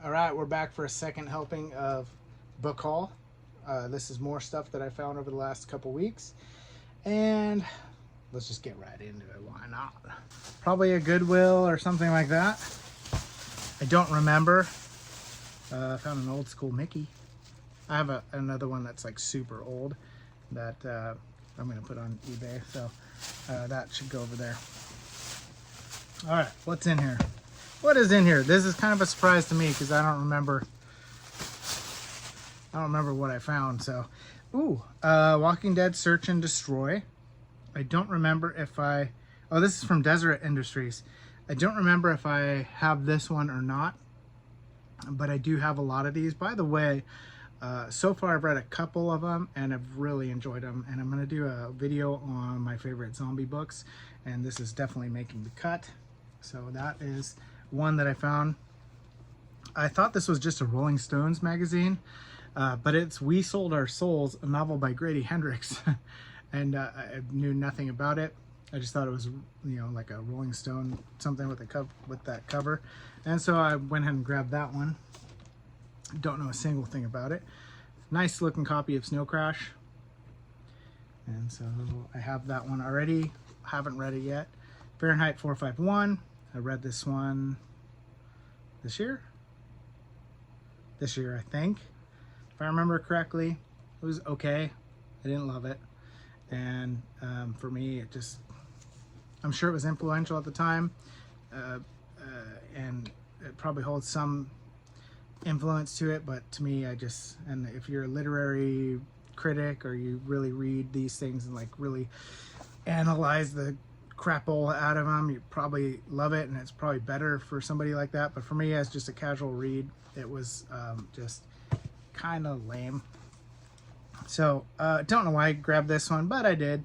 All right, we're back for a second helping of book haul. This is more stuff that I found over the last couple weeks, and let's just get right into it. Why not? Probably a Goodwill or something like that. I don't remember. I found an old school Mickey. I have another one that's like super old that I'm going to put on eBay, so that should go over there. All right, what's in here? What is in here? This is kind of a surprise to me because I don't remember what I found. So, Walking Dead Search and Destroy. I don't remember if I... Oh, this is from Deseret Industries. I don't remember if I have this one or not, but I do have a lot of these. By the way, so far I've read a couple of them and I've really enjoyed them, and I'm going to do a video on my favorite zombie books, and this is definitely making the cut. So that is one that I found. I thought this was just a Rolling Stones magazine, but it's We Sold Our Souls, a novel by Grady Hendrix. And I knew nothing about it. I just thought it was, you know, like a Rolling Stone something with that cover. And so I went ahead and grabbed that one. Don't know a single thing about it. Nice looking copy of Snow Crash. And so I have that one already. Haven't read it yet. Fahrenheit 451. I read this one this year, I think. If I remember correctly, it was okay. I didn't love it. And for me, it just, I'm sure it was influential at the time. And it probably holds some influence to it, but to me, and if you're a literary critic or you really read these things and like really analyze the crapola out of them, you probably love it, and it's probably better for somebody like that. But for me, as just a casual read, it was just kind of lame. So don't know why I grabbed this one, but I did.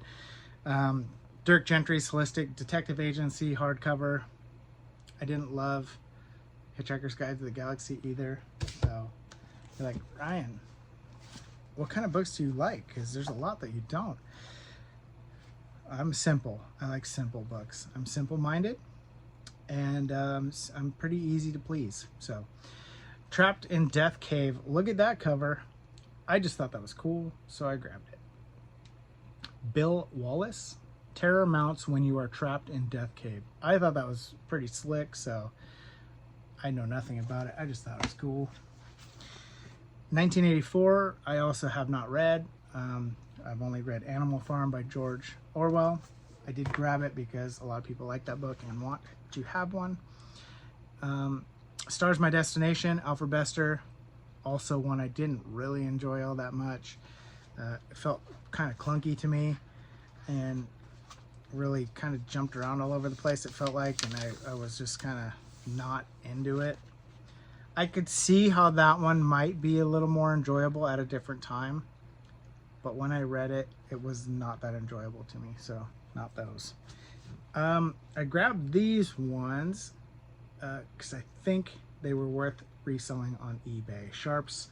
Dirk Gentry's Holistic Detective Agency hardcover. I didn't love Hitchhiker's Guide to the Galaxy either. So you're like, Ryan, what kind of books do you like? Because there's a lot that you don't. I'm simple. I like simple books. I'm simple-minded, and I'm pretty easy to please. So, Trapped in Death Cave. Look at that cover. I just thought that was cool, so I grabbed it. Bill Wallace. Terror Mounts When You Are Trapped in Death Cave. I thought that was pretty slick, so I know nothing about it. I just thought it was cool. 1984. I also have not read. I've only read Animal Farm by George Orwell. I did grab it because a lot of people like that book and want to have one. Stars My Destination, Alfred Bester. Also one I didn't really enjoy all that much. It felt kind of clunky to me and really kind of jumped around all over the place, it felt like, and I was just kind of not into it. I could see how that one might be a little more enjoyable at a different time, but when I read it, it was not that enjoyable to me, so not those. I grabbed these ones because I think they were worth reselling on eBay. Sharp's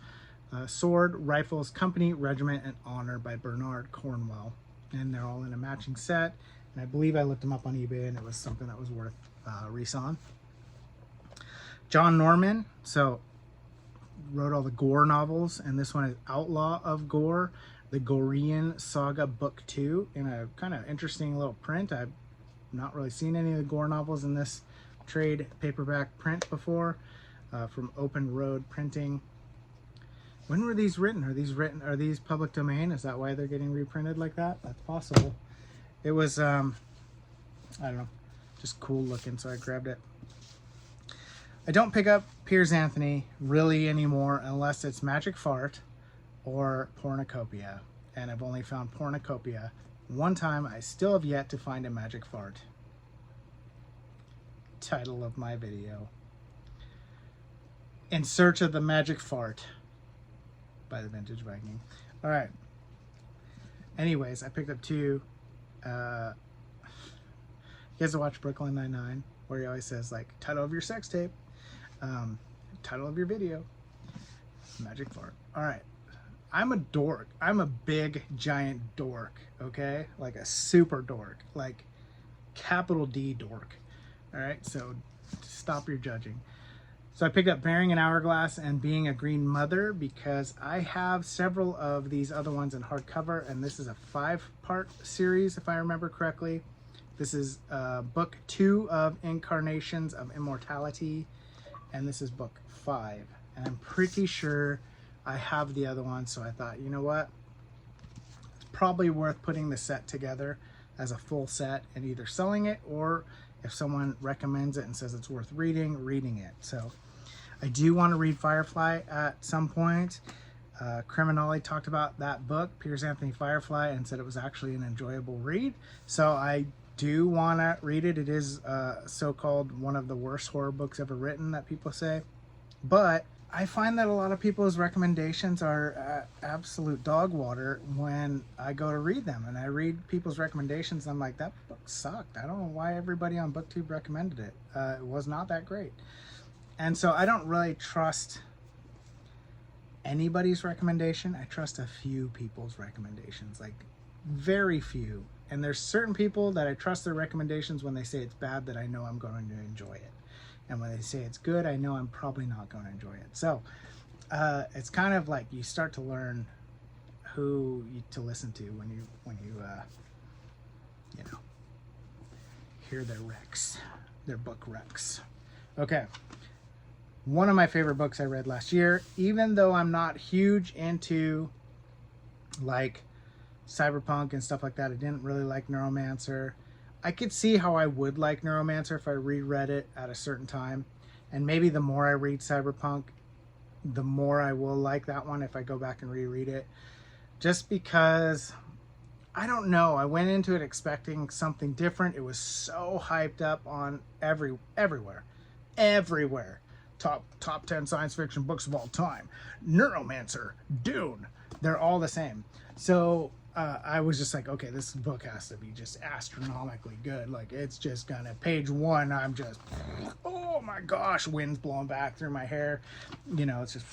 Sword, Rifles, Company, Regiment, and Honor by Bernard Cornwell. And they're all in a matching set. And I believe I looked them up on eBay and it was something that was worth reselling. John Norman, so wrote all the Gore novels, and this one is Outlaw of Gore, the Gorean Saga Book 2, in a kind of interesting little print. I've not really seen any of the Gore novels in this trade paperback print before, from Open Road Printing. When were these written? Are these public domain? Is that why they're getting reprinted like that? That's possible. It was, I don't know, just cool looking, so I grabbed it. I don't pick up Piers Anthony really anymore unless it's Magic Fart or Pornocopia, and I've only found Pornocopia one time. I still have yet to find a Magic Fart. Title of my video: In Search of the Magic Fart by the Vintage Viking. All right. Anyways, I picked up two. You guys watch Brooklyn Nine-Nine, where he always says, like, title of your sex tape, title of your video, Magic Fart. All right. I'm a dork. I'm a big, giant dork, okay? Like a super dork, like capital D dork. All right, so stop your judging. So I picked up Bearing an Hourglass and Being a Green Mother because I have several of these other ones in hardcover, and this is a 5-part series, if I remember correctly. This is book 2 of Incarnations of Immortality, and this is book 5. And I'm pretty sure I have the other one, so I thought, you know what? It's probably worth putting the set together as a full set and either selling it, or if someone recommends it and says it's worth reading it. So I do want to read Firefly at some point. Criminale talked about that book, Piers Anthony Firefly, and said it was actually an enjoyable read. So I do want to read it. It is so-called one of the worst horror books ever written, that people say. But I find that a lot of people's recommendations are absolute dog water when I go to read them. And I read people's recommendations, and I'm like, that book sucked. I don't know why everybody on Booktube recommended it. It was not that great. And so I don't really trust anybody's recommendation. I trust a few people's recommendations, like very few. And there's certain people that I trust their recommendations when they say it's bad, that I know I'm going to enjoy it. And when they say it's good, I know I'm probably not going to enjoy it. So it's kind of like you start to learn who to listen to when you know, hear their recs, their book recs. Okay. One of my favorite books I read last year, even though I'm not huge into like cyberpunk and stuff like that. I didn't really like Neuromancer. I could see how I would like Neuromancer if I reread it at a certain time. And maybe the more I read cyberpunk, the more I will like that one if I go back and reread it. Just because, I don't know, I went into it expecting something different. It was so hyped up on everywhere. Top 10 science fiction books of all time. Neuromancer, Dune, they're all the same. So I was just like, okay, this book has to be just astronomically good. Like, it's just gonna, page 1, I'm just, oh my gosh, wind's blowing back through my hair. You know, it's just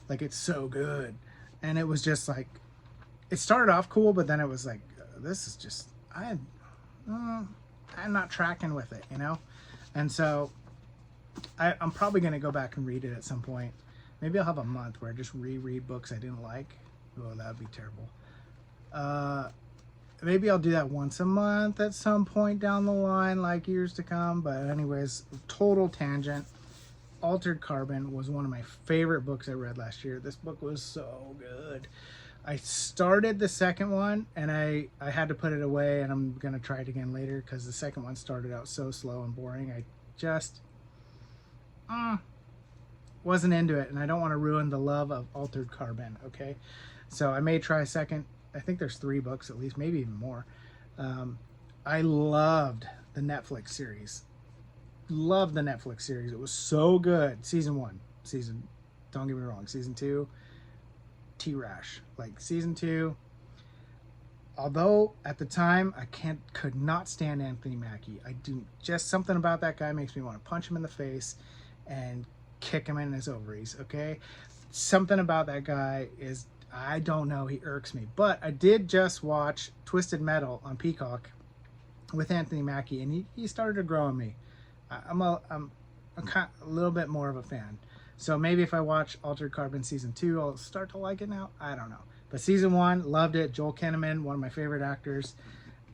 like, it's so good. And it was just like, it started off cool, but then it was like, this is just, I'm not tracking with it, you know? And so I'm probably going to go back and read it at some point. Maybe I'll have a month where I just reread books I didn't like. Oh, that would be terrible. Maybe I'll do that once a month at some point down the line, like years to come. But anyways, total tangent. Altered Carbon was one of my favorite books I read last year. This book was so good. I started the second one, and I had to put it away, and I'm going to try it again later because the second one started out so slow and boring. I just wasn't into it, and I don't want to ruin the love of Altered Carbon, okay? So I may try a second. I think there's 3 books at least, maybe even more. I loved the Netflix series. Loved the Netflix series. It was so good. Season 1. Don't get me wrong. Season 2, T-Rash. Like, season 2, although at the time I could not stand Anthony Mackie. Just something about that guy makes me want to punch him in the face and kick him in his ovaries, okay? Something about that guy is, I don't know, he irks me. But I did just watch Twisted Metal on Peacock with Anthony Mackie, and he started to grow on me. I'm a little bit more of a fan. So maybe if I watch Altered Carbon season 2, I'll start to like it now. I don't know. But season 1, loved it. Joel Kinnaman, one of my favorite actors.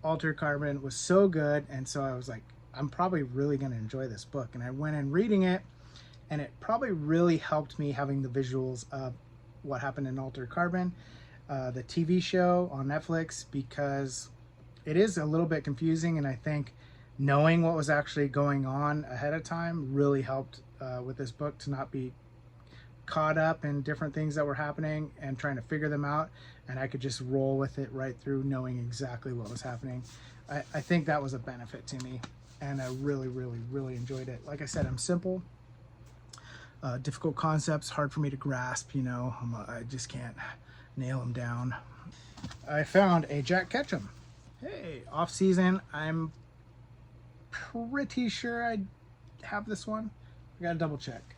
Altered Carbon was so good, and so I was like, I'm probably really going to enjoy this book. And I went in reading it, and it probably really helped me having the visuals of what happened in Altered Carbon, the TV show on Netflix, because it is a little bit confusing, and I think knowing what was actually going on ahead of time really helped with this book to not be caught up in different things that were happening and trying to figure them out, and I could just roll with it right through knowing exactly what was happening. I think that was a benefit to me, and I really, really, really enjoyed it. Like I said, I'm simple. Difficult concepts, hard for me to grasp, you know. I just can't nail them down. I found a Jack Ketchum. Hey, off season. I'm pretty sure I have this one. I gotta double check.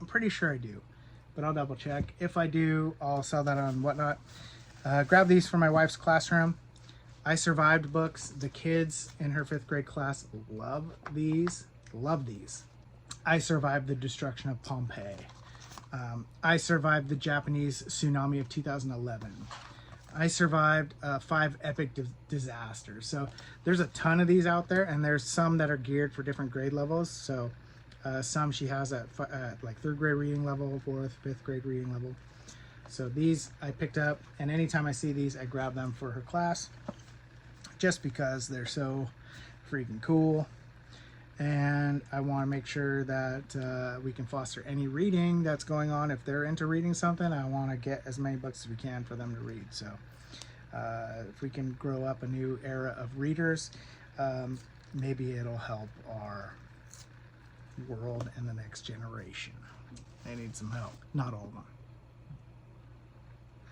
I'm pretty sure I do, but I'll double check. If I do, I'll sell that on Whatnot. Grab these for my wife's classroom. I Survived books. The kids in her 5th grade class love these. Love these. I Survived the Destruction of Pompeii. I Survived the Japanese Tsunami of 2011. I Survived 5 Epic Disasters. So there's a ton of these out there, and there's some that are geared for different grade levels. So some she has at like 3rd grade reading level, 4th, 5th grade reading level. So these I picked up, and anytime I see these, I grab them for her class, just because they're so freaking cool. And I want to make sure that we can foster any reading that's going on. If they're into reading something, I want to get as many books as we can for them to read. So if we can grow up a new era of readers, maybe it'll help our world and the next generation. They need some help. Not all of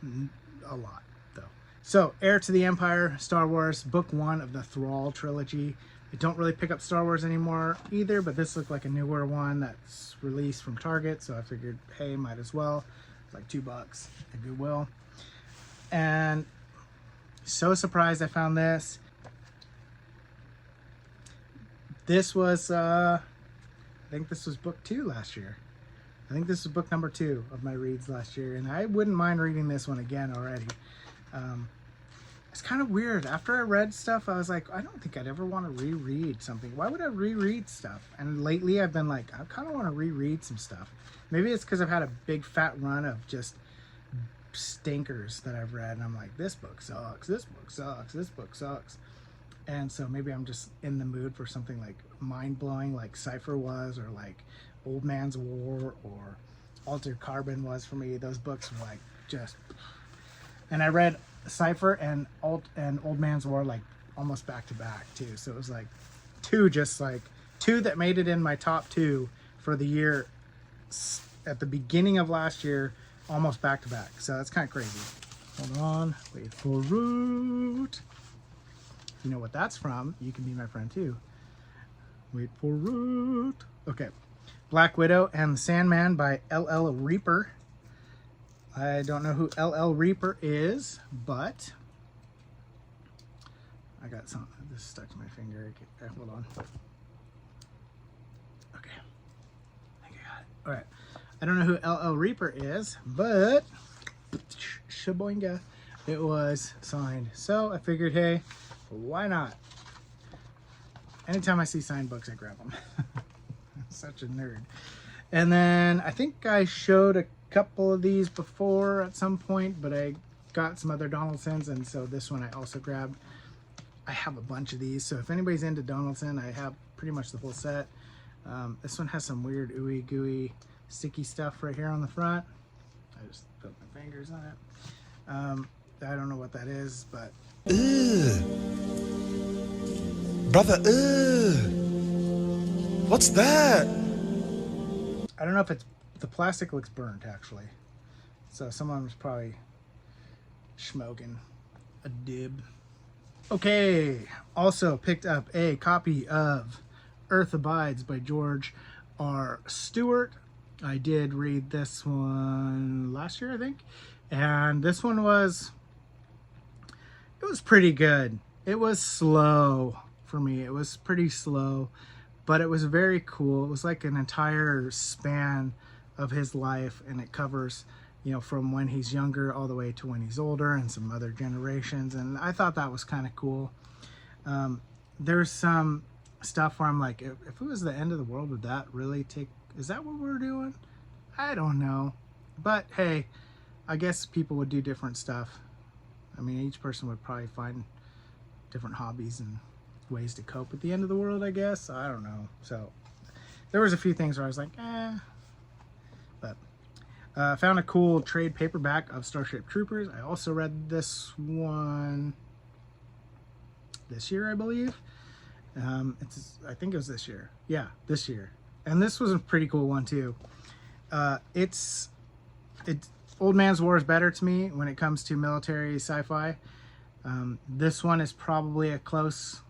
them. A lot, though. So, Heir to the Empire, Star Wars, Book 1 of the Thrall trilogy. I don't really pick up Star Wars anymore either, but this looked like a newer one that's released from Target, so I figured, hey, might as well. It's like $2 at Goodwill. And so surprised I found this. This was, I think this was book 2 last year. I think this was book number 2 of my reads last year, and I wouldn't mind reading this one again already. It's kind of weird. After I read stuff, I was like, I don't think I'd ever want to reread something. Why would I reread stuff? And lately I've been like, I kind of want to reread some stuff. Maybe it's because I've had a big fat run of just stinkers that I've read, and I'm like, this book sucks, this book sucks, this book sucks. And so maybe I'm just in the mood for something like mind-blowing, like Sci-fi was, or like Old Man's War, or Altered Carbon was for me. Those books were like just... And I read Sci-fi and Old Man's War like almost back to back too. So it was like two that made it in my top 2 for the year at the beginning of last year, almost back to back. So that's kind of crazy. Hold on, wait for Root. If you know what that's from, you can be my friend too. Wait for Root. Okay. Black Widow and the Sandman by L.L. Reaper. I don't know who L.L. Reaper is, but I got something. This stuck to my finger. Okay, hold on. Okay. I think I got it. All right. I don't know who L.L. Reaper is, but shaboinga, it was signed. So I figured, hey, why not? Anytime I see signed books, I grab them. I'm such a nerd. And then I think I showed a couple of these before at some point, but I got some other Donaldsons, and so this one I also grabbed. I have a bunch of these, so if anybody's into Donaldson, I have pretty much the whole set. This one has some weird ooey gooey sticky stuff right here on the front. I just put my fingers on it. I don't know what that is, but brother, what's that? I don't know if it's, the plastic looks burnt actually, so someone was probably smoking a dib. Okay, also picked up a copy of Earth Abides by George R. Stewart. I did read this one last year, I think, and this one was, it was pretty good. It was slow for me. It was pretty slow, but it was very cool. It was like an entire span of his life, and it covers, you know, from when he's younger all the way to when he's older and some other generations, and I thought that was kind of cool. There's some stuff where I'm like, if it was the end of the world, would that really take, is that what we're doing? I don't know, but hey, I guess people would do different stuff. I mean, each person would probably find different hobbies and ways to cope with the end of the world, I guess. I don't know. So there was a few things where I was like, but I found a cool trade paperback of Starship Troopers. I also read this one this year, I believe. I think it was this year. Yeah, this year. And this was a pretty cool one too. It's Old Man's War is better to me when it comes to military sci-fi. This one is probably a close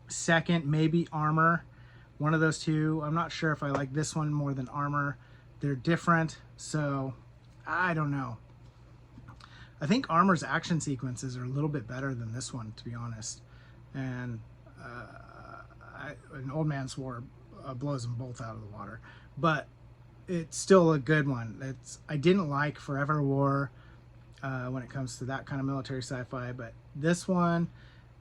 second, maybe Armor. One of those two. I'm not sure if I like this one more than Armor. They're different, so I don't know. I think Armor's action sequences are a little bit better than this one, to be honest. And an Old Man's War blows them both out of the water. but it's still a good one. I didn't like Forever War when it comes to that kind of military sci-fi, but this one,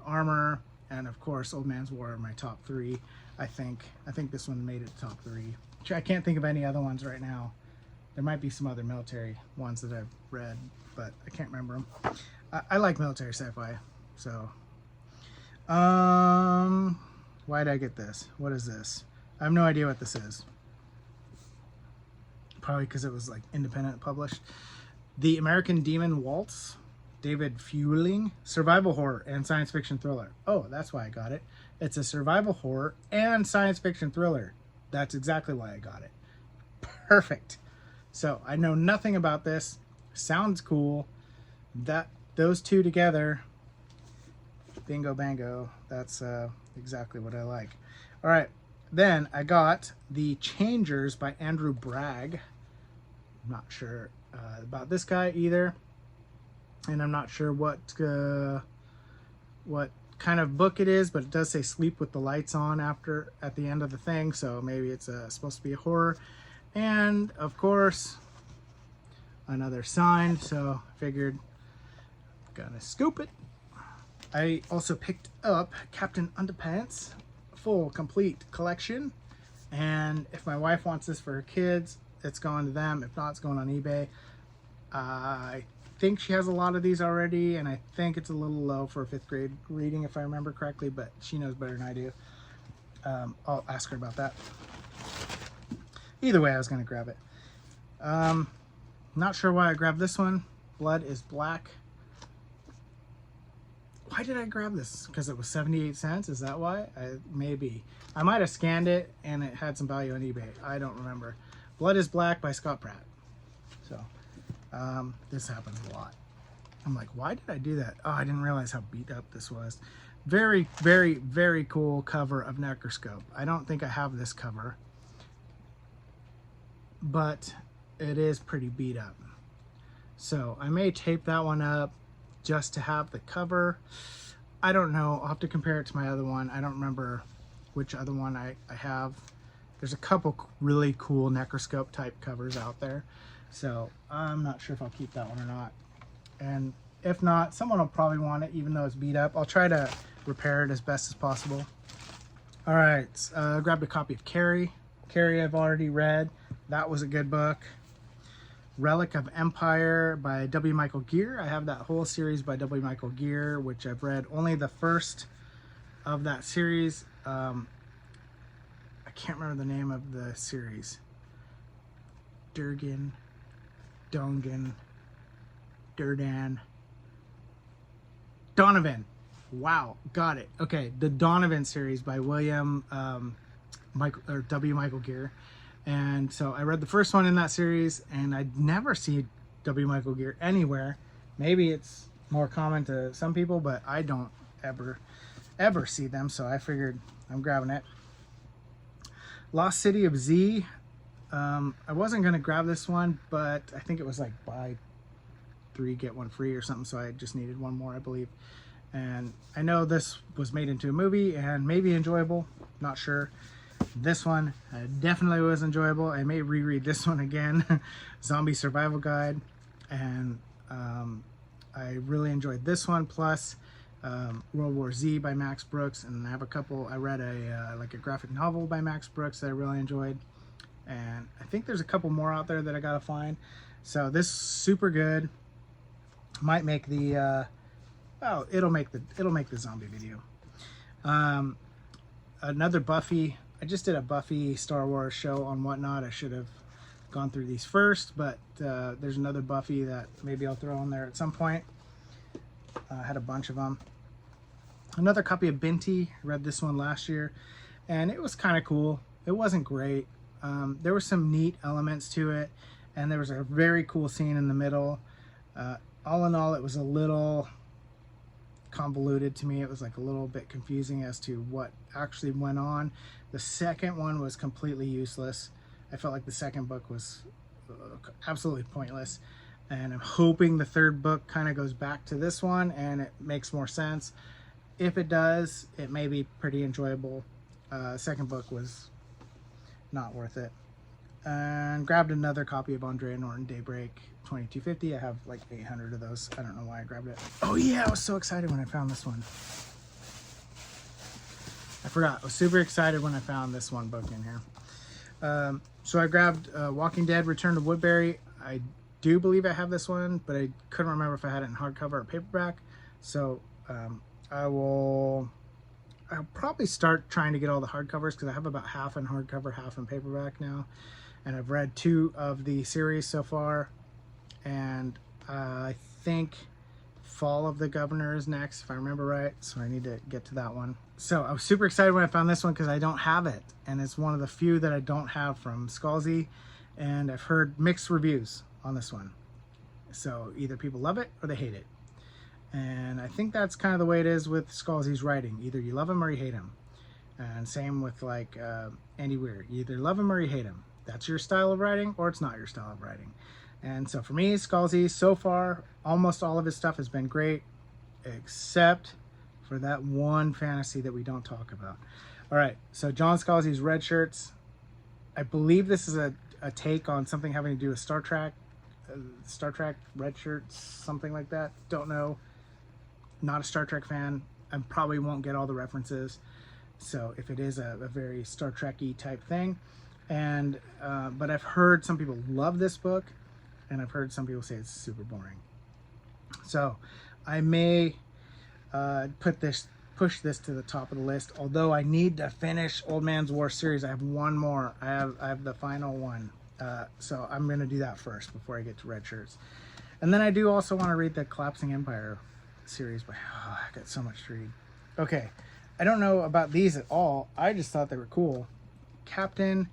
Armor, and of course Old Man's War are my top 3. I think this one made it top 3. I can't think of any other ones right now. There might be some other military ones that I've read, but I can't remember them. I like military sci-fi, so. Why did I get this? What is this? I have no idea what this is. Probably because it was like independent published. The American Demon Waltz, David Fueling, survival horror and science fiction thriller. Oh, that's why I got it. It's a survival horror and science fiction thriller. That's exactly why I got it. Perfect. So I know nothing about this. Sounds cool. Those two together, bingo bango. That's exactly what I like. All right. Then I got The Changers by Andrew Bragg. I'm not sure about this guy either, and I'm not sure what kind of book it is, but it does say "sleep with the lights on" at the end of the thing, so maybe it's supposed to be a horror. And of course, another signed, so I figured gonna scoop it. I also picked up Captain Underpants full complete collection, and if my wife wants this for her kids, it's going to them. If not, it's going on eBay. I think she has a lot of these already, and I think it's a little low for a 5th grade reading if I remember correctly, but she knows better than I do. I'll ask her about that. Either way, I was going to grab it. Not sure why I grabbed this one. Blood is Black. Why did I grab this? Because it was 78 cents? Is that why? Maybe. I might have scanned it and it had some value on eBay. I don't remember. Blood is Black by Scott Pratt. So, this happens a lot. I'm like, why did I do that? Oh, I didn't realize how beat up this was. Very, very, very cool cover of Necroscope. I don't think I have this cover, but it is pretty beat up. So I may tape that one up just to have the cover. I don't know. I'll have to compare it to my other one. I don't remember which other one I have. There's a couple really cool Necroscope type covers out there. So I'm not sure if I'll keep that one or not. And if not, someone will probably want it even though it's beat up. I'll try to repair it as best as possible. All right, grabbed a copy of Carrie. Carrie I've already read. That was a good book. Relic of Empire by W. Michael Gear. I have that whole series by W. Michael Gear, which I've read only the first of that series. I can't remember the name of the series. Durgan, Dongan, Durdan, Donovan. Wow, got it. Okay, the Donovan series by W. Michael Gear. And so I read the first one in that series, and I'd never see W. Michael Gear anywhere. Maybe it's more common to some people, but I don't ever see them, so I figured I'm grabbing it. Lost City of Z. I wasn't going to grab this one, but I think it was like buy 3, get 1 free or something, so I just needed one more, I believe. And I know this was made into a movie and maybe enjoyable, not sure. This one definitely was enjoyable. I may reread this one again. Zombie Survival Guide. And I really enjoyed this one, plus World War Z by Max Brooks. And I have a couple, I read a graphic novel by Max Brooks that I really enjoyed. And I think there's a couple more out there that I gotta find. So this is super good. Might make the it'll make the zombie video. Another Buffy. I just did a Buffy Star Wars show on Whatnot. I should have gone through these first, but there's another Buffy that maybe I'll throw in there at some point. I had a bunch of them. Another copy of Binti. Read this one last year, and it was kind of cool. It wasn't great. There were some neat elements to it, and there was a very cool scene in the middle. All in all, it was a little convoluted to me. It was like a little bit confusing as to what actually went on. The second one was completely useless. I felt like the second book was absolutely pointless, and I'm hoping the third book kind of goes back to this one and it makes more sense. If it does, it may be pretty enjoyable. Second book was not worth it. and grabbed another copy of Andrea Norton Daybreak 2250. I have like 800 of those. I don't know why I grabbed it. Oh yeah, I was so excited when I found this one. I forgot. I was super excited when I found this one book in here. So I grabbed Walking Dead Return to Woodbury. I do believe I have this one, but I couldn't remember if I had it in hardcover or paperback. So I'll probably start trying to get all the hardcovers, because I have about half in hardcover, half in paperback now. And I've read 2 of the series so far. And I think Fall of the Governor is next, if I remember right. So I need to get to that one. So I was super excited when I found this one, because I don't have it. And it's one of the few that I don't have from Scalzi. And I've heard mixed reviews on this one. So either people love it or they hate it. And I think that's kind of the way it is with Scalzi's writing. Either you love him or you hate him. And same with like Andy Weir. You either love him or you hate him. That's your style of writing, or it's not your style of writing. And so for me, Scalzi, so far, almost all of his stuff has been great, except for that one fantasy that we don't talk about. All right, so John Scalzi's Red Shirts. I believe this is a take on something having to do with Star Trek. Red Shirts, something like that. Don't know. Not a Star Trek fan. I probably won't get all the references. So if it is a very Star Trek-y type thing. And but I've heard some people love this book, and I've heard some people say it's super boring. So I may push this to the top of the list, although I need to finish Old Man's War series. I have one more. I have the final one. So I'm going to do that first before I get to Red Shirts. And then I do also want to read the Collapsing Empire series, but I got so much to read. Okay, I don't know about these at all. I just thought they were cool. Captain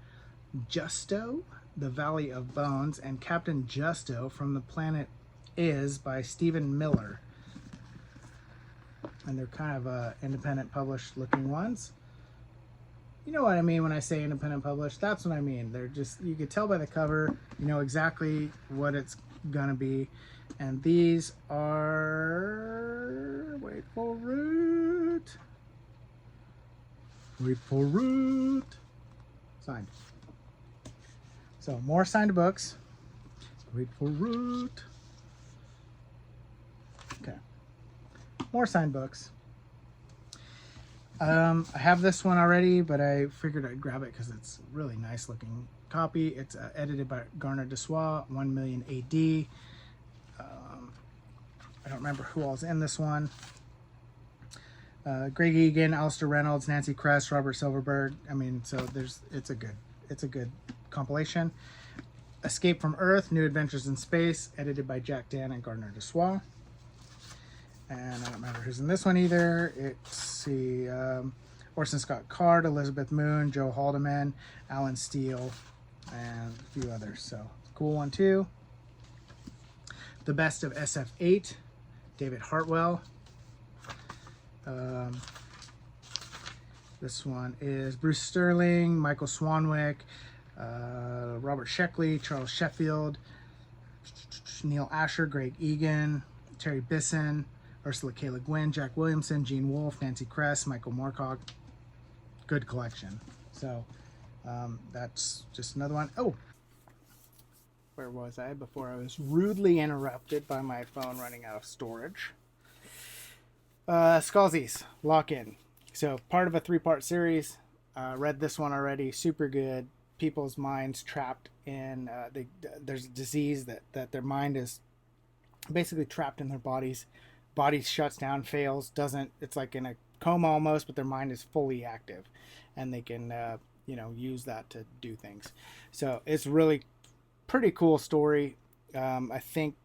Justo, The Valley of Bones, and Captain Justo from the Planet Is by Stephen Miller. And they're kind of independent published looking ones. You know what I mean when I say independent published? That's what I mean. They're just, you could tell by the cover, you know exactly what it's gonna be. And these are, wait for it. Wait for it. Signed. So more signed books. Wait for it. Okay. More signed books. I have this one already, but I figured I'd grab it because it's a really nice looking copy. It's edited by Garner Dessois, 1 million AD. I don't remember who all's in this one. Greg Egan, Alistair Reynolds, Nancy Kress, Robert Silverberg. I mean, so it's a good compilation. Escape from Earth, New Adventures in Space, edited by Jack Dan and Gardner Dessois. And I don't remember who's in this one either. It's Orson Scott Card, Elizabeth Moon, Joe Haldeman, Alan Steele, and a few others. So cool one too. The Best of SF8, David Hartwell. This one is Bruce Sterling, Michael Swanwick, Robert Sheckley, Charles Sheffield, Neil Asher, Greg Egan, Terry Bisson, Ursula K. Le Guin, Jack Williamson, Gene Wolfe, Nancy Kress, Michael Moorcock. Good collection. So that's just another one. Oh, where was I before I was rudely interrupted by my phone running out of storage? Scalzi's Lock-In. So part of a 3-part series. Read this one already. Super good. People's minds trapped in there's a disease that their mind is basically trapped in their bodies. Body shuts down, fails, doesn't, it's like in a coma almost, but their mind is fully active, and they can use that to do things. So it's really pretty cool story. I think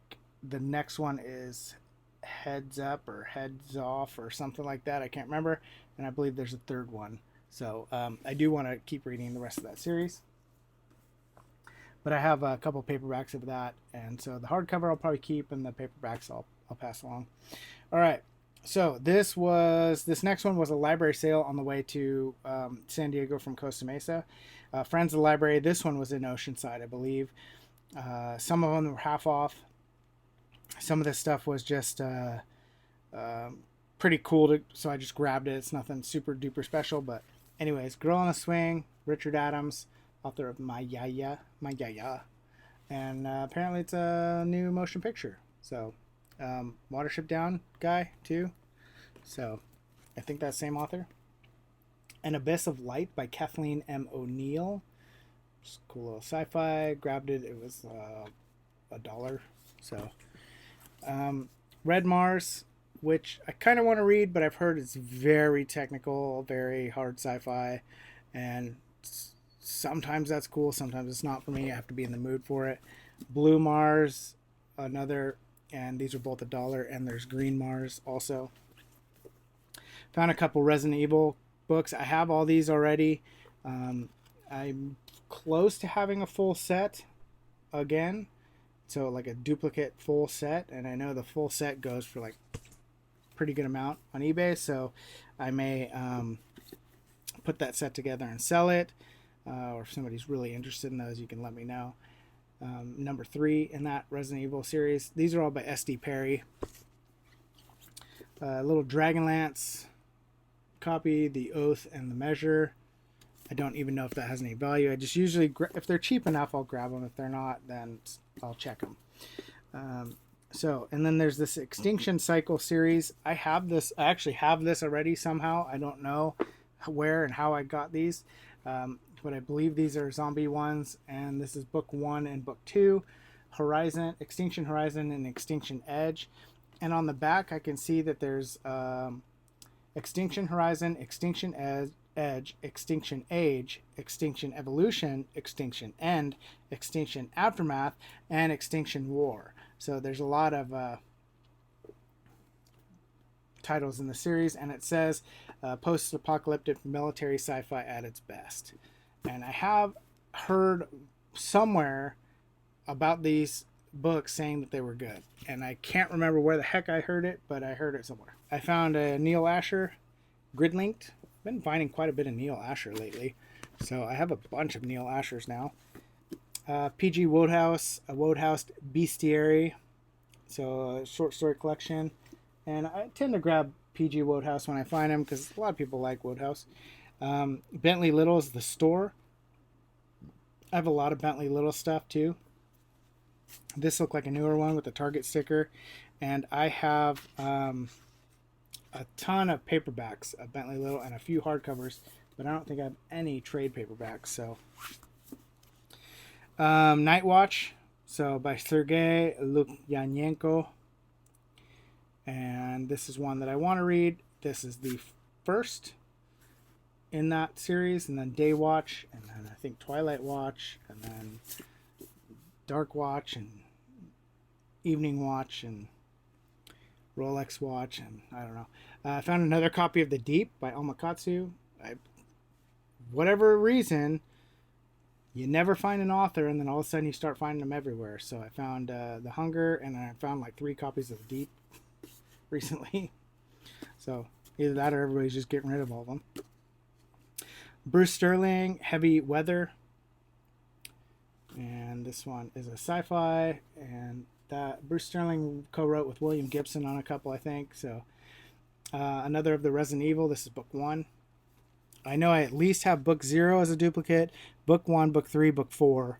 the next one is Heads Up or Heads Off or something like that. I can't remember, and I believe there's a third one. So I do want to keep reading the rest of that series, but I have a couple paperbacks of that, and so the hardcover I'll probably keep, and the paperbacks I'll pass along. All right, so this next one was a library sale on the way to San Diego from Costa Mesa. Friends of the Library. This one was in Oceanside, I believe. Some of them were half off. Some of this stuff was just pretty cool, so I just grabbed it. It's nothing super duper special, but anyways, Girl on a Swing, Richard Adams, author of My Yaya. And apparently it's a new motion picture. So, Watership Down guy, too. So, I think that's the same author. An Abyss of Light by Kathleen M. O'Neill. Just cool little sci-fi. Grabbed it. It was $1. So, Red Mars, which I kind of want to read, but I've heard it's very technical, very hard sci-fi, and sometimes that's cool, sometimes it's not for me. I have to be in the mood for it. Blue Mars, another, and these are both $1, and there's Green Mars also. Found a couple Resident Evil books. I have all these already. I'm close to having a full set again, so like a duplicate full set, and I know the full set goes for like pretty good amount on eBay, so I may put that set together and sell it, or if somebody's really interested in those, you can let me know. Number 3 in that Resident Evil series. These are all by S.D. Perry. Little Dragonlance copy, The Oath and the Measure. I don't even know if that has any value. I just usually, if they're cheap enough, I'll grab them. If they're not, then I'll check them. And then there's this Extinction Cycle series. I actually have this already somehow. I don't know where and how I got these. But I believe these are zombie ones. And this is book 1 and book 2. Extinction Horizon and Extinction Edge. And on the back, I can see that there's Extinction Horizon, Extinction Edge, Extinction Age, Extinction Evolution, Extinction End, Extinction Aftermath, and Extinction War. So there's a lot of titles in the series, and it says post-apocalyptic military sci-fi at its best. And I have heard somewhere about these books saying that they were good, and I can't remember where the heck I heard it, but I heard it somewhere. I found a Neil Asher grid-linked. Been finding quite a bit of Neil Asher lately, so I have a bunch of Neil Ashers now. P.G. Wodehouse, a Wodehouse Bestiary, so a short story collection, and I tend to grab P.G. Wodehouse when I find them because a lot of people like Wodehouse. Bentley Little's The Store. I have a lot of Bentley Little stuff too. This looked like a newer one with the Target sticker, and I have a ton of paperbacks of Bentley Little and a few hardcovers, but I don't think I have any trade paperbacks. So, Night Watch, so by Sergei Lukyanenko, and this is one that I want to read. This is the first in that series, and then Day Watch, and then I think Twilight Watch, and then Dark Watch, and Evening Watch, and Rolex Watch, and I don't know. I found another copy of The Deep by Omakatsu. Whatever reason, you never find an author, and then all of a sudden you start finding them everywhere. So I found The Hunger, and I found like 3 copies of The Deep recently. So either that or everybody's just getting rid of all of them. Bruce Sterling, Heavy Weather. And this one is a sci-fi, and that Bruce Sterling co-wrote with William Gibson on a couple, I think. So another of the Resident Evil. This is book 1. I know I at least have book 0 as a duplicate, book 1, book 3, book 4,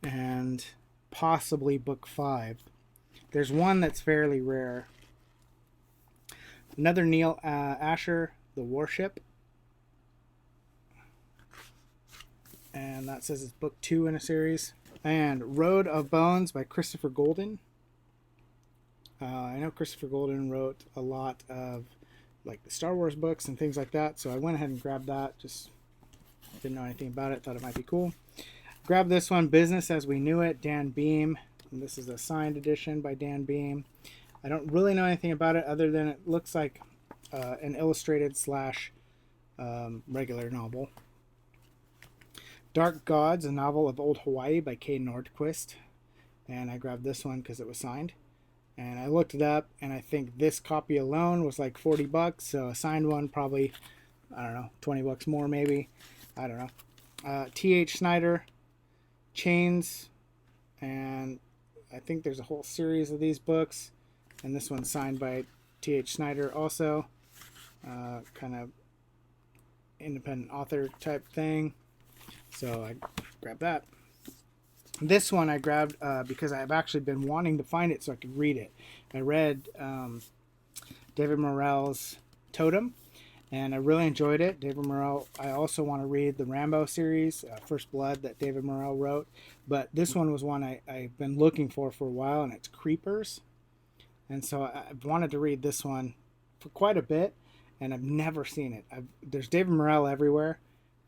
and possibly book 5. There's one that's fairly rare. Another Neil Asher, The Warship. And that says it's book 2 in a series. And Road of Bones by Christopher Golden. I know Christopher Golden wrote a lot of like the Star Wars books and things like that, so I went ahead and grabbed that. Just didn't know anything about it, thought it might be cool. Grabbed this one, Business as We Knew It, Dan Beam. And this is a signed edition by Dan Beam. I don't really know anything about it other than it looks like an illustrated / regular novel. Dark Gods, a novel of old Hawaii by Kay Nordquist. And I grabbed this one because it was signed. And I looked it up, and I think this copy alone was like $40. So a signed one probably, I don't know, $20 more maybe. I don't know. T.H. Snyder, Chains. And I think there's a whole series of these books. And this one's signed by T.H. Snyder also. Kind of independent author type thing. So I grabbed that. This one I grabbed because I've actually been wanting to find it so I could read it. I read David Morrell's Totem, and I really enjoyed it. David Morrell, I also want to read the Rambo series, First Blood, that David Morrell wrote. But this one was one I've been looking for a while, and it's Creepers. And so I've wanted to read this one for quite a bit, and I've never seen it. There's David Morrell everywhere.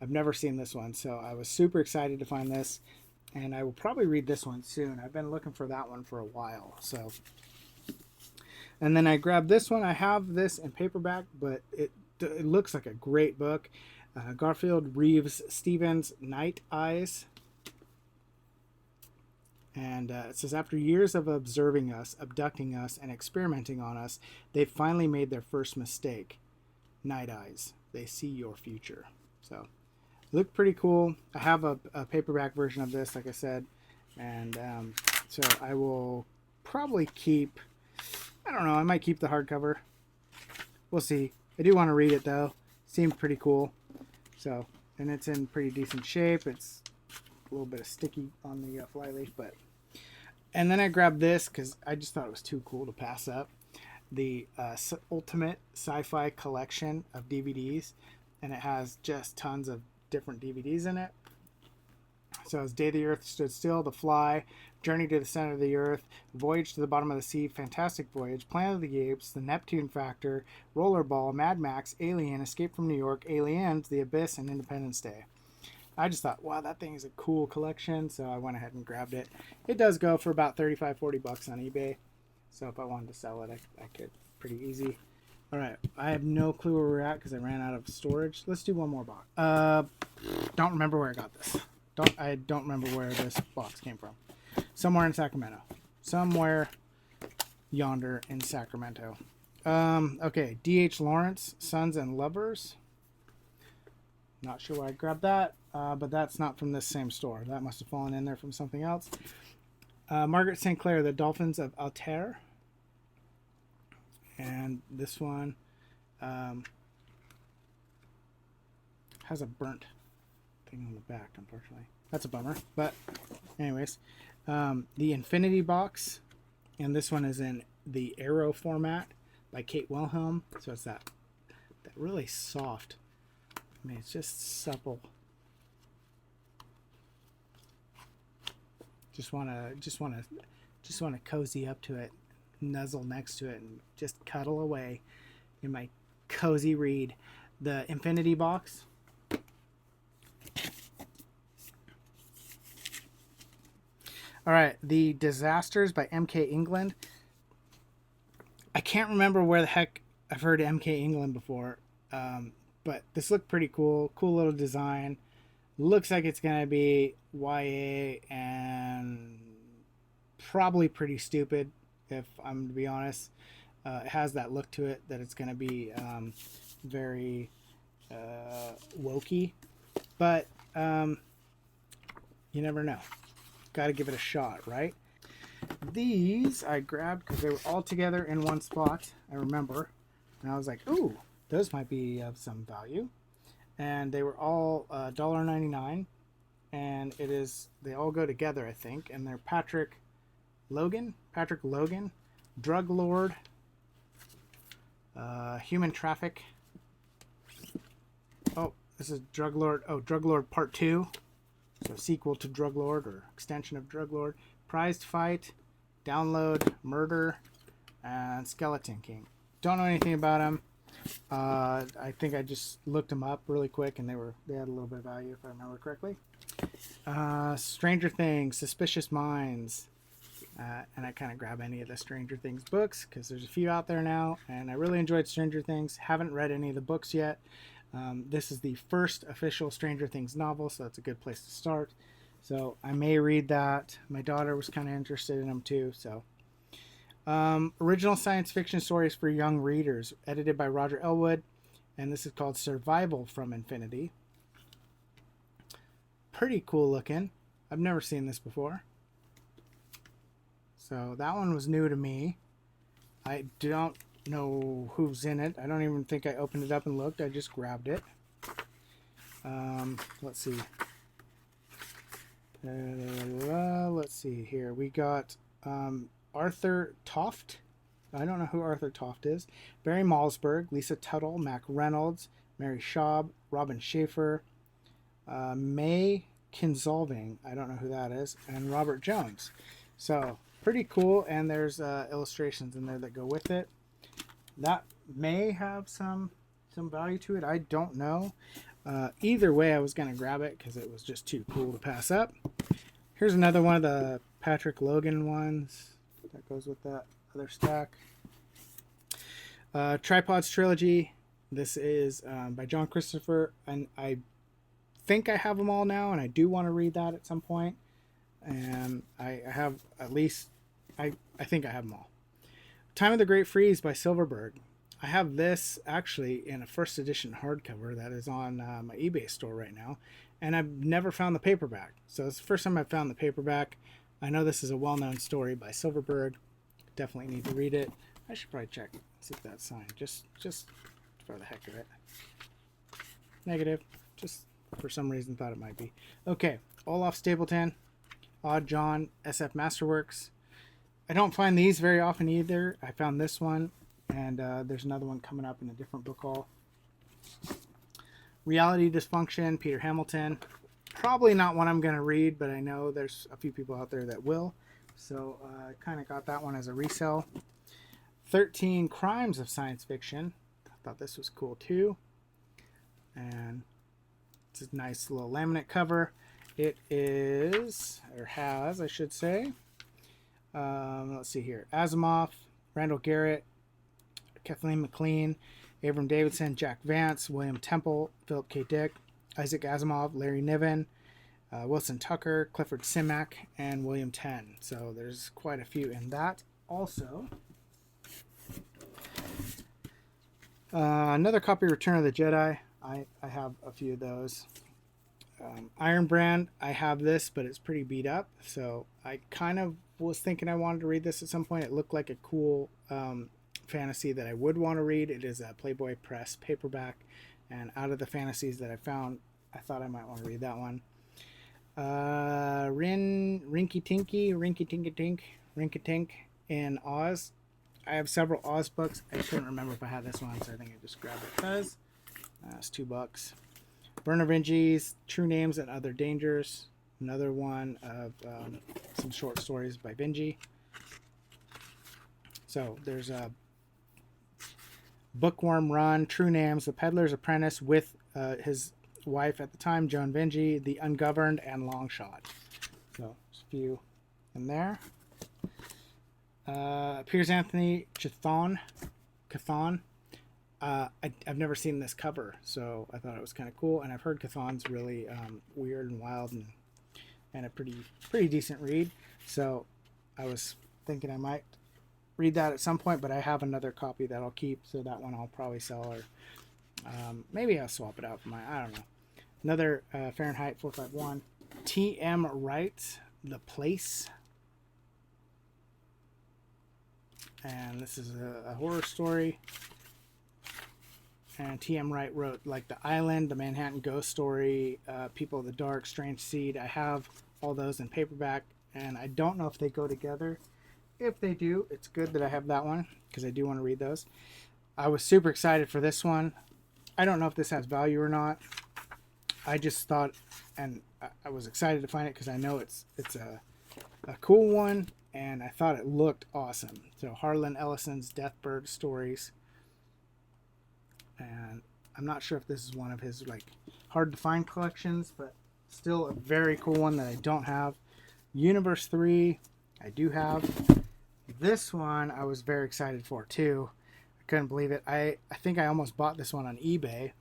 I've never seen this one, so I was super excited to find this, and I will probably read this one soon. I've been looking for that one for a while. So, and then I grabbed this one. I have this in paperback, but it looks like a great book. Garfield Reeves Stevens' Night Eyes. And it says, after years of observing us, abducting us, and experimenting on us, they've finally made their first mistake. Night Eyes. They see your future. So, look pretty cool. I have a paperback version of this, like I said. And so I will probably keep, I don't know, I might keep the hardcover. We'll see. I do want to read it, though. Seems pretty cool. So, and it's in pretty decent shape. It's a little bit of sticky on the flyleaf, but... And then I grabbed this because I just thought it was too cool to pass up. The Ultimate Sci-Fi Collection of DVDs. And it has just tons of different DVDs in it. So it's Day the Earth Stood Still, The Fly, Journey to the Center of the Earth, Voyage to the Bottom of the Sea, Fantastic Voyage, Planet of the Apes, The Neptune Factor, Rollerball, Mad Max, Alien, Escape from New York, Aliens, The Abyss, and Independence Day. I just thought, wow, that thing is a cool collection, so I went ahead and grabbed it. It does go for about $35-40 on eBay, so if I wanted to sell it, I could. Pretty easy. All right, I have no clue where we're at because I ran out of storage. Let's do one more box. Don't remember where I got this. I don't remember where this box came from. Somewhere in Sacramento. Somewhere yonder in Sacramento. Okay, D.H. Lawrence, Sons and Lovers. Not sure why I grabbed that, but that's not from this same store. That must have fallen in there from something else. Margaret St. Clair, The Dolphins of Altair. And this one has a burnt thing on the back, unfortunately. That's a bummer. But anyways, The Infinity Box. And this one is in the Arrow format by Kate Wilhelm. So it's that really soft. I mean, it's just supple. Just wanna cozy up to it, nuzzle next to it, and just cuddle away in my cozy read. The Infinity Box. All right, The Disasters by M.K. England. I can't remember where the heck I've heard M.K. England before. But this looked pretty cool. Cool little design. Looks like it's going to be YA and probably pretty stupid, if I'm to be honest. It has that look to it that it's going to be very wokey. But you never know. Got to give it a shot, right? These I grabbed because they were all together in one spot, I remember. And I was like, ooh, those might be of some value. And they were all $1.99. And they all go together, I think. And they're Patrick Logan, Drug Lord, Human Traffic. Oh, this is Drug Lord. Oh, Drug Lord Part 2. So sequel to Drug Lord or extension of Drug Lord. Prized Fight, Download, Murder, and Skeleton King. Don't know anything about them. I think I just looked them up really quick, and they had a little bit of value if I remember correctly. Stranger Things, Suspicious Minds, and I kind of grab any of the Stranger Things books because there's a few out there now, and I really enjoyed Stranger Things. Haven't read any of the books yet. This is the first official Stranger Things novel, so that's a good place to start. So I may read that. My daughter was kind of interested in them too, so. Original science fiction stories for young readers, edited by Roger Elwood, and this is called Survival from Infinity. Pretty cool looking. I've never seen this before. So that one was new to me. I don't know who's in it. I don't even think I opened it up and looked. I just grabbed it. Let's see. Let's see here. We got Arthur Toft. I don't know who Arthur Toft is. Barry Malzberg, Lisa Tuttle, Mac Reynolds, Mary Schaub, Robin Schaefer, May Kinsolving. I don't know who that is. And Robert Jones. So pretty cool. And there's illustrations in there that go with it. That may have some value to it. I don't know. Either way, I was going to grab it because it was just too cool to pass up. Here's another one of the Patrick Logan ones that goes with that other stack. Tripods Trilogy. This is by John Christopher, and I think I have them all now, and I do want to read that at some point. And I have at least, I think I have them all. Time of the Great Freeze by Silverberg. I have this actually in a first edition hardcover that is on my eBay store right now, and I've never found the paperback. So it's the first time I've found the paperback. I know this is a well-known story by Silverberg. Definitely need to read it. I should probably check, see if that's signed, just for the heck of it. Negative. Just for some reason thought it might be. Okay, Olaf Stapleton, Odd John, SF Masterworks. I don't find these very often either. I found this one, and there's another one coming up in a different book haul. Reality Dysfunction, Peter Hamilton. Probably not one I'm going to read, but I know there's a few people out there that will. So I kind of got that one as a resell. 13 Crimes of Science Fiction. I thought this was cool too. And it's a nice little laminate cover. It is, or has, I should say. Let's see here. Asimov, Randall Garrett, Kathleen McLean, Abram Davidson, Jack Vance, William Temple, Philip K. Dick, Isaac Asimov, Larry Niven, Wilson Tucker, Clifford Simak, and William Tenn. So there's quite a few in that. Also, another copy of Return of the Jedi. I have a few of those. Iron Brand, I have this, but it's pretty beat up. So I kind of was thinking I wanted to read this at some point. It looked like a cool fantasy that I would want to read. It is a Playboy Press paperback. And out of the fantasies that I found, I thought I might want to read that one. Rinky Tink in Oz. I have several Oz books. I couldn't remember if I had this one, so I think I just grabbed it because it's $2. Werner Vinge's True Names and Other Dangers. Another one of some short stories by Vinge. So there's a Bookworm Run, True Names, The Peddler's Apprentice with his wife at the time, Joan Vinge, The Ungoverned, and Longshot. So there's a few in there. Piers Anthony Chthon. I've never seen this cover, so I thought it was kind of cool. And I've heard Chthon's really weird and wild and a pretty decent read. So I was thinking I might read that at some point, but I have another copy that I'll keep, so that one I'll probably sell, or maybe I'll swap it out for I don't know. Another Fahrenheit 451. T.M. Wright, The Place. And this is a horror story. And T.M. Wright wrote like The Island, The Manhattan Ghost Story, People of the Dark, Strange Seed. I have all those in paperback, and I don't know if they go together. If they do, it's good that I have that one, because I do want to read those. I was super excited for this one. I don't know if this has value or not. I just thought, and I was excited to find it because I know it's a cool one, and I thought it looked awesome. So Harlan Ellison's Deathbird Stories. And I'm not sure if this is one of his like hard to find collections, but still a very cool one that I don't have. Universe 3, I do have. This one I was very excited for too. I couldn't believe it. I think I almost bought this one on eBay,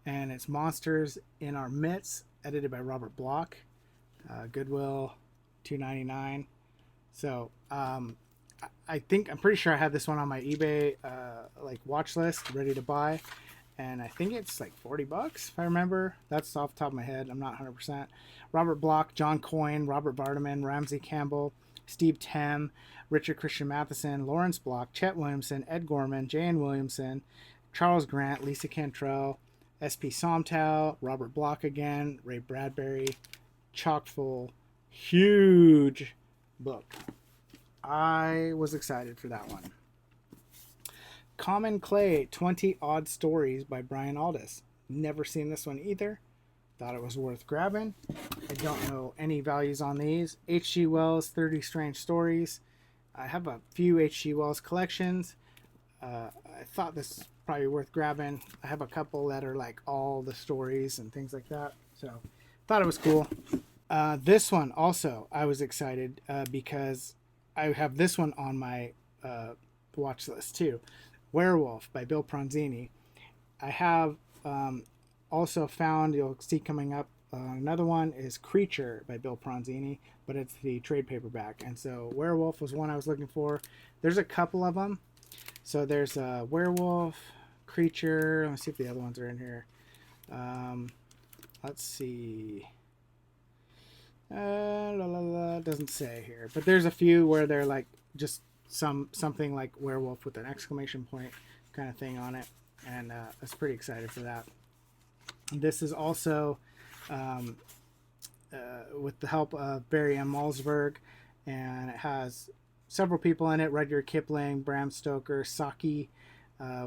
and it's Monsters in Our Midst, edited by Robert Bloch. Goodwill, $2.99. So I think I'm pretty sure I have this one on my eBay like watch list, ready to buy, and I think it's like $40 if I remember. That's off the top of my head. I'm not 100%. Robert Bloch, John Coyne, Robert Vardaman, Ramsey Campbell, Steve Tem, Richard Christian Matheson, Lawrence Bloch, Chet Williamson, Ed Gorman, Jan Williamson, Charles Grant, Lisa Cantrell, S.P. Somtow, Robert Bloch again, Ray Bradbury, chock full Huge book. I was excited for that one. Common Clay, 20 Odd Stories by Brian Aldiss. Never seen this one either. Thought it was worth grabbing. I don't know any values on these. H.G. Wells, 30 Strange Stories. I have a few H.G. Wells collections. I thought this was probably worth grabbing. I have a couple that are like all the stories and things like that. So thought it was cool. This one also, I was excited because I have this one on my watch list too. Werewolf by Bill Pronzini. I have also found, you'll see coming up, another one is Creature by Bill Pronzini, but it's the trade paperback. And so Werewolf was one I was looking for. There's a couple of them. So there's Werewolf, Creature. Let me see if the other ones are in here. Let's see. Doesn't say here, but there's a few where they're like just something like werewolf with an exclamation point kind of thing on it, and I was pretty excited for that. This is also with the help of Barry M. Malzberg, and it has several people in it: Rudyard Kipling, Bram Stoker, Saki,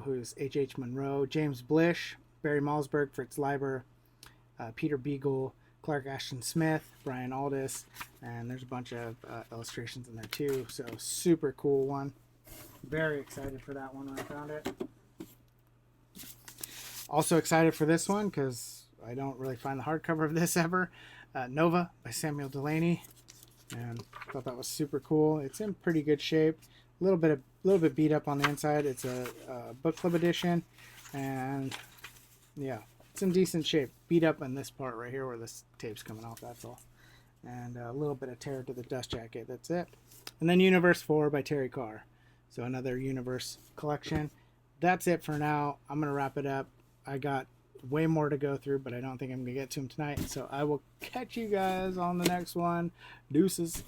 who's H.H. Munro, James Blish, Barry Malzberg, Fritz Leiber, Peter Beagle, Clark Ashton Smith, Brian Aldiss, and there's a bunch of illustrations in there too. So super cool one. Very excited for that one when I found it. Also excited for this one because I don't really find the hardcover of this ever. Nova by Samuel Delaney, and thought that was super cool. It's in pretty good shape. A little bit beat up on the inside. It's a book club edition, and yeah, it's in decent shape. Beat up on this part right here where this tape's coming off, that's all. And a little bit of tear to the dust jacket, that's it. And then Universe 4 by Terry Carr. So another Universe collection. That's it for now. I'm going to wrap it up. I got way more to go through, but I don't think I'm going to get to them tonight. So I will catch you guys on the next one. Deuces.